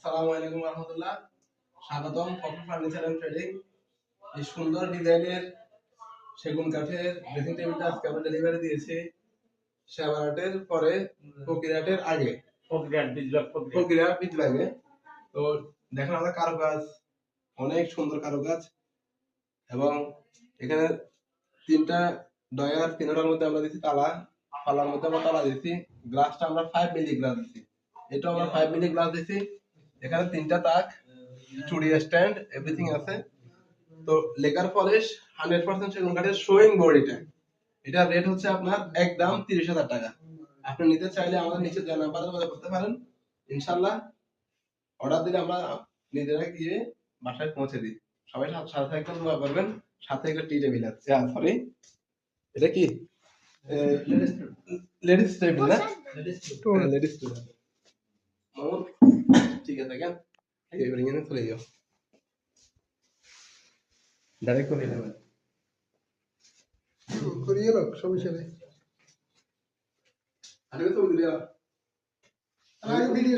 আসসালামু আলাইকুম রাহমাতুল্লাহ। স্বাগতম পপি ফার্নিচার এন্ড ট্রেডিং। এই সুন্দর ডিজাইনের সেগুন কাঠের ড্রেসিং টেবিলটা আজকে আমরা ডেলিভারি দিয়েছি শ্যামারাটের পরে ফকিরাটের আগে ফকিরাট বিজবাগে। তো দেখেন আমরা কারুকাজ, অনেক সুন্দর কারুকাজ, এবং এখানে তিনটা ডয়ার, তিনটার মধ্যে আমরা দিচ্ছি তালা, পাল্লার মধ্যে আমরা তালা দিচ্ছি। গ্লাসটা আমরা 5 মিলি গ্লাস দিচ্ছি, এটা আমরা 5 মিলি গ্লাস দিচ্ছি। এখানে তিনটা তাক, চুড়ি স্ট্যান্ড, এভরিথিং আছে। তো লেকার পলিশ 100% সেগুন কাঠের শোয়িং বোর্ড। এটা রেট হচ্ছে আপনার একদম 30,000 টাকা। আপনি নিতে চাইলে আমাদের নিচে দেওয়া নাম্বারে যোগাযোগ করতে পারেন। ইনশাআল্লাহ অর্ডার দিলে আমরা নিজেরা গিয়ে বাসায় পৌঁছে দিই। সবাই সাথে থাকবেন, দোয়া করবেন। সাথে একটা টি টেবিল আছে, সরি এটা কি লেডিস টেবিল না, লেডিস টেবিল। ঠিক আছে, কেন এবারে নিয়ে চলে যাও, ডাইরেক্ট করে নেবেন, করিয়ে লোক সমস্যা নেই। আরে তো ভিডিও